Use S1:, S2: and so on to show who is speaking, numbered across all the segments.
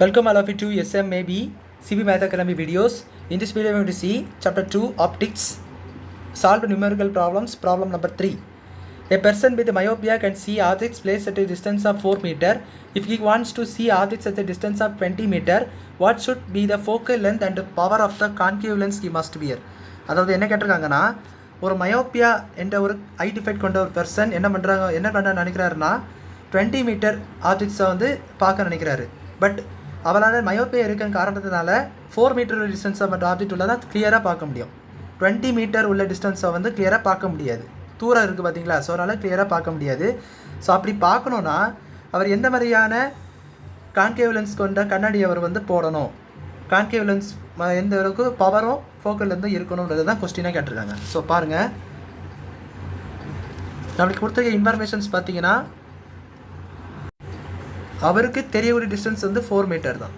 S1: Welcome all of you to SMAB CB Math Academy videos. In this video we are going to see chapter 2 optics, solve numerical problems. Problem number 3. A person with myopia can see objects placed at a distance of 4 meter. If he wants to see objects at a distance of 20 meter, what should be the focal length and power of the concave lens he must wear? அதாவது என்ன கேட்டிருக்காங்கன்னா, ஒரு myopia என்ற ஒரு ஐ defect கொண்ட ஒரு person என்ன பண்ண நினைக்கிறாருன்னா 20 metre ஆப்ஜெக்ட்ஸை வந்து பார்க்க நினைக்கிறாரு. பட் அவரால் மயோப்பியா இருக்கிற காரணத்தினால 4 மீட்டர் டிஸ்டன்ஸை மட்டும் ஆப்ஜெக்ட் உள்ளதான் கிளியராக பார்க்க முடியும். 20 மீட்டர் உள்ள டிஸ்டன்ஸை வந்து கிளியராக பார்க்க முடியாது. தூரம் இருக்குது பார்த்தீங்களா, ஸோ அதனால் கிளியராக பார்க்க முடியாது. ஸோ அப்படி பார்க்கணுன்னா அவர் எந்த மாதிரியான கான்கேவ் லென்ஸ் கொண்ட கண்ணாடி அவர் வந்து போடணும், கான்கேவ் லென்ஸ் எந்த அளவுக்கு பவரும் ஃபோக்கல்லேருந்து இருக்கணுன்றது தான் கொஸ்டினாக கேட்டிருக்காங்க. ஸோ பாருங்கள், நம்மளுக்கு கொடுத்துருக்க இன்ஃபர்மேஷன்ஸ் பார்த்தீங்கன்னா அவருக்கு தெரியக்கூடிய டிஸ்டன்ஸ் வந்து 4 மீட்டர் தான்.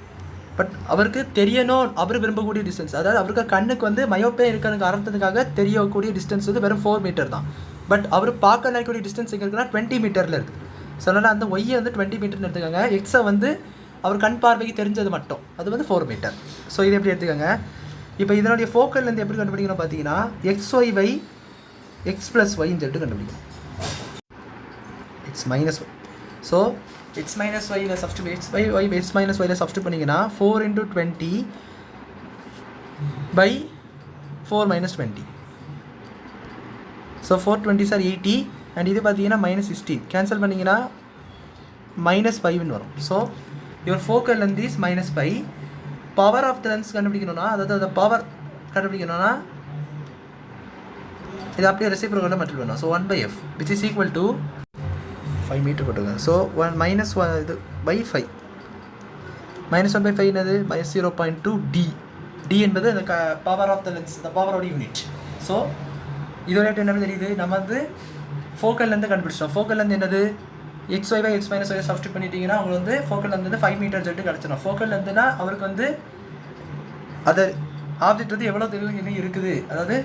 S1: பட் அவருக்கு தெரியணும், அவர் விரும்பக்கூடிய டிஸ்டன்ஸ், அதாவது அவருக்கு கண்ணுக்கு வந்து மயோப்பியா இருக்கிற காரணத்துக்காக தெரியக்கூடிய டிஸ்டன்ஸ் வந்து வெறும் 4 மீட்டர் தான். பட் அவர் பார்க்க நினைக்கக்கூடிய டிஸ்டன்ஸ் எங்கே இருக்குன்னா 20 மீட்டரில் இருக்குது. ஸோ அதனால் அந்த ஒய்யை வந்து 20 மீட்டர்னு எடுத்துக்காங்க. எக்ஸை வந்து அவர் கண் பார்வைக்கு தெரிஞ்சது மட்டும் அது வந்து 4 மீட்டர். ஸோ இது எப்படி எடுத்துக்கோங்க. இப்போ இதனுடைய ஃபோக்கல்லேருந்து எப்படி கண்டுபிடிக்கணும் பார்த்தீங்கன்னா XY X + Yன்னு சொல்லிட்டு கண்டுபிடிக்கணும். X - Y. ஸோ X - Yல சப்ஸ்டியூட் X - Yல சப்ஸ்டியூட் பண்ணிங்கன்னா 4 × 20 by 4 - 20. ஸோ 420 are 80 அண்ட் இது பார்த்தீங்கன்னா -16 கேன்சல் பண்ணிங்கன்னா -5ன்னு வரும். So your focal length is -5. Power of the lens கண்டுபிடிக்கணும்னா, அதாவது அந்த பவர் கண்டுபிடிக்கணும்னா இது அப்படியே ரெசிப்ரோக்கலில் மட்டும் வேணும். So 1/f which is equal to 5 metre போட்டுருங்க. ஸோ 1 இது பை 5 -1/5 என்னது -0.2 d என்பது அந்த பவர் ஆஃப் த லென்ஸ், இந்த பவரோட யூனிட். ஸோ இதோட என்ன தெரியுது, நம்ம வந்து ஃபோக்கல்லேருந்து கண்டுபிடிச்சோம். ஃபோக்கல்லேருந்து என்னது XY X - Y சப்ஸ்டியூட் பண்ணிட்டீங்கன்னா உங்களுக்கு வந்து ஃபோக்கல்லேருந்து 5 மீட்டர் சொல்லிட்டு கிடச்சிடும். ஃபோக்கல்லேருந்துனா அவருக்கு வந்து அதை ஆப்ஜெக்ட் வந்து எவ்வளோ தெளிவு இருக்குது, அதாவது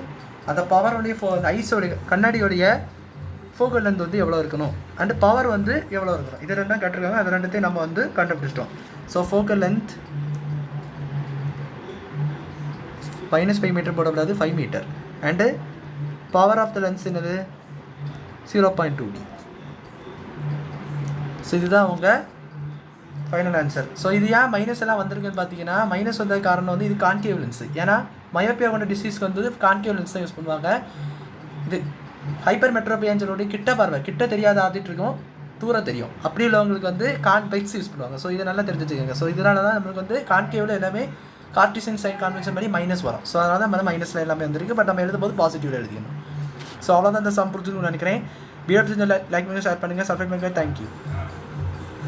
S1: அந்த பவரோடைய ஐஸோடைய கண்ணாடியோடைய ஃபோக்கல் லென்த் வந்து எவ்வளோ இருக்கணும் அண்ட் பவர் வந்து எவ்வளோ இருக்கணும், இது ரெண்டும் கேட்டிருக்காங்க. அது ரெண்டுத்தையும் நம்ம வந்து கண்டுபிடிச்சிட்டோம். ஸோ ஃபோக்கல் லென்த் -5 மீட்டர் போடக்கூடாது, 5 metre. And power of the lens என்னது 0.2 d. ஸோ இதுதான் உங்கள் ஃபைனல் ஆன்சர். ஸோ இது ஏன் மைனஸ் எல்லாம் வந்திருக்குன்னு பார்த்தீங்கன்னா, மைனஸ் வந்த காரணம் வந்து இது கான்கேவ் லென்ஸு. ஏன்னா மயோப்பியா கொண்ட டிசீஸ்க்கு வந்து கான்கேவ் லென்ஸ் தான் யூஸ் பண்ணுவாங்க. இது ஹைப்பர் மெட்ரோபியான்னு சொல்லி கிட்ட பார்வை, கிட்ட தெரியாத ஆப்ஜெக்ட் இருக்கும், தூரம் தெரியும், அப்படி உள்ளவங்களுக்கு வந்து கான்வெக்ஸ் யூஸ் பண்ணுவாங்க. ஸோ இதை நல்லா தெரிஞ்சு வச்சுக்கோங்க. ஸோ இதனால தான் நம்மளுக்கு வந்து கான்கேவில் எல்லாமே கார்ட்டீசியன் சைன் கான்வென்ஷன் மாதிரி மைனஸ் வரும். ஸோ அதனால தான் நம்ம மைனஸில் எல்லாமே வந்துருக்கு. பட் நம்ம எழுதும்போது பாசிட்டிவில் எழுதிக்கணும். ஸோ அவ்வளோதான் இந்த சம் புரிஞ்சுக்கணும்னு நினைக்கிறேன். வீடியோ லைக் பண்ணுங்கள், ஷேர் பண்ணுங்கள், சப்ஸ்கிரைப் பண்ணுங்கள். தேங்க்யூ.